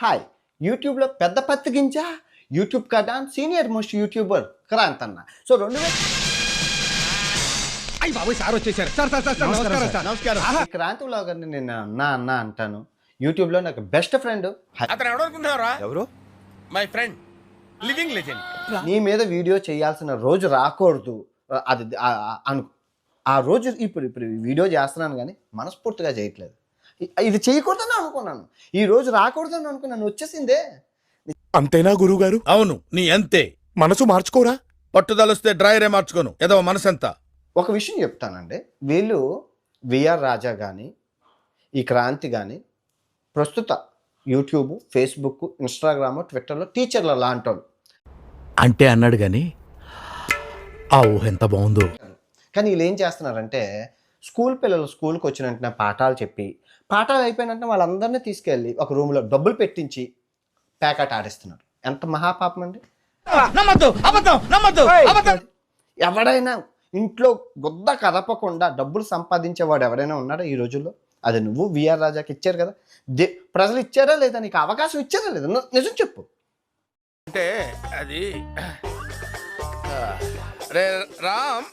Hi యూట్యూబ్లో పెద్ద పత్తికించా YouTube కదా సీనియర్ మోస్ట్ యూట్యూబర్ క్రాంత్ అన్న. సో 2000 సార్ వచ్చేసారు. సార్ నమస్కారం సార్. నమస్కారం. ఈ క్రాంత్ వ్లాగర్ని నేను అన్న అంటాను. యూట్యూబ్లో నాకు బెస్ట్ ఫ్రెండ్. అతను ఎవరనుకుంటున్నారా? ఎవరు? My friend, living legend. నీ మీద వీడియో చేయాల్సిన రోజు రాకూడదు అది అను. ఆ రోజు ఇప్పుడు వీడియో చేస్తున్నాను కానీ మనస్ఫూర్తిగా చేయట్లేదు. ఇది చేయకూడదని అనుకున్నాను, ఈ రోజు రాకూడదని అనుకున్నాను, వచ్చేసిందే. అంతేనా గురువు గారు? అవును, నీ అంతే. మనసు మార్చుకోరా? పట్టుదలొస్తే డ్రాయరే మార్చుకోను. ఏదో మనసంతా. ఒక విషయం చెప్తానండి, వీళ్ళు విఆర్ రాజా కానీ ఈ క్రాంతి కానీ ప్రస్తుత యూట్యూబ్, ఫేస్బుక్, ఇన్స్టాగ్రామ్, ట్విట్టర్లో టీచర్ల లాంటి వాళ్ళు. అంటే అన్నాడు కానీ ఆ ఊహ ఎంత బాగుందో. కానీ వీళ్ళు ఏం చేస్తున్నారంటే స్కూల్ పిల్లలు స్కూల్కి వచ్చిన వెంటనే పాఠాలు చెప్పి, పాఠాలు అయిపోయినంటే వాళ్ళందరినీ తీసుకెళ్ళి ఒక రూమ్లో డబ్బులు పెట్టించి ప్యాకెట్ ఆడిస్తున్నారు. ఎంత మహాపాపం అండి. ఎవడైనా ఇంట్లో గుద్ద కదపకుండా డబ్బులు సంపాదించేవాడు ఎవరైనా ఉన్నాడా ఈ రోజుల్లో? అది నువ్వు విఆర్ రాజాకి ఇచ్చారు కదా. ప్రజలు ఇచ్చారా లేదా, నీకు అవకాశం ఇచ్చారా లేదా, నిజం చెప్పు. అంటే అది రే రామ్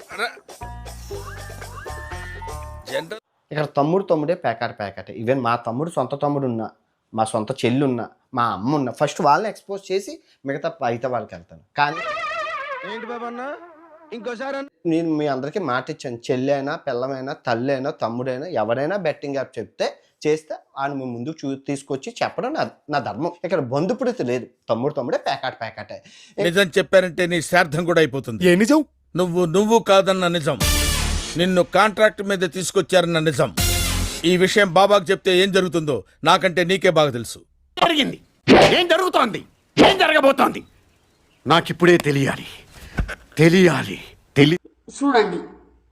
జనరల్. ఇక్కడ తమ్ముడే ప్యాకెట్. ఈవెన్ మా తమ్ముడు సొంత తమ్ముడు ఉన్నా, మా సొంత చెల్లి ఉన్నా, మా అమ్మ ఉన్నా, ఫస్ట్ వాళ్ళని ఎక్స్పోజ్ చేసి మిగతా అయితే వాళ్ళకి వెళ్తాను. కానీ ఏంటి బాబా అన్న ఇంకోసారి నేను మీ అందరికీ మాట ఇచ్చాను, చెల్లి అయినా, పిల్లమైనా, తల్లి అయినా, తమ్ముడైనా, ఎవరైనా బెట్టింగ్ యాప్ చెప్తే చేస్తే ఆయన మీ ముందుకు తీసుకొచ్చి చెప్పడం నా ధర్మం. ఇక్కడ బంధుపుడితే లేదు. తమ్ముడే ప్యాకెట్. నిజం చెప్పారంటే నీ స్వార్థం కూడా అయిపోతుంది. ఏ నిజం? నువ్వు కాదన్న నిజం, నిన్ను కాంట్రాక్ట్ మీద తీసుకొచ్చారన్న నిజం. ఈ విషయం బాబాకు చెప్తే ఏం జరుగుతుందో నాకంటే నీకే బాగా తెలుసు. జరిగింది, ఏం జరుగుతోంది, ఏం జరగబోతోంది నాకిప్పుడే తెలియాలి. చూడండి,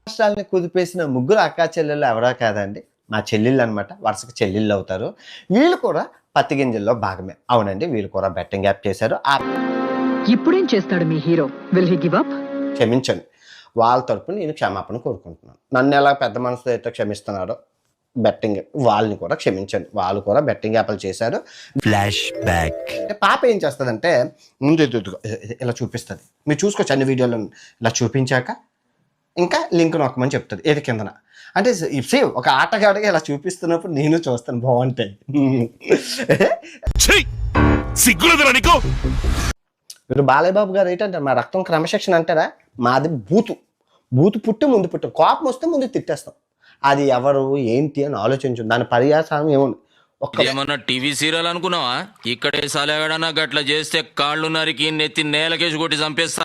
రాష్ట్రాలని కుదిపేసిన ముగ్గురు అక్కా చెల్లెళ్ళు ఎవరో కాదండి, మా చెల్లెళ్ళు అనమాట. వరుసకు చెల్లెళ్ళు అవుతారు. వీళ్ళు కూడా పత్తి గింజల్లో భాగమే. అవునండి, వీళ్ళు కూడా బెట్టింగ్ యాప్ చేశారు. ఇప్పుడేం చేస్తాడు మీ hero? Will he give up? క్షమించండి, వాళ్ళ తరపున నేను క్షమాపణ కోరుకుంటున్నాను. నన్ను ఎలా పెద్ద మనసుతో అయితే క్షమిస్తున్నారో బెట్టింగ్ వాళ్ళని కూడా క్షమించండి. వాళ్ళు కూడా బెట్టింగ్ యాప్లు చేశారు. Flash back. అంటే పాప ఏం చేస్తుందంటే ముందు ఇలా చూపిస్తుంది. మీరు చూసుకోవచ్చు అన్ని వీడియోలో. ఇలా చూపించాక ఇంకా లింక్ నొక్కమని చెప్తుంది ఏది కిందన. అంటే సేవ్ ఒక ఆటగాడిగా ఇలా చూపిస్తున్నప్పుడు నేను చూస్తాను, బాగుంటాయి. మీరు బాలయ్య బాబు గారు ఏంటంటారు, మా రక్తం క్రమశిక్షణ అంటారా? మాది బూతు పుట్టి ముందు పుట్టి కోపం వస్తే ముందు తిట్టేస్తాం. అది ఎవరు ఏంటి అని ఆలోచించు, దాని పర్యాసం ఏముంది. ఏమన్నా టీవీ సీరియల్ అనుకున్నావా? ఇక్కడే సలగడనా గట్ల చేస్తే కాళ్ళు నరికి నెత్తి నేలకేసి కొట్టి చంపేస్తా.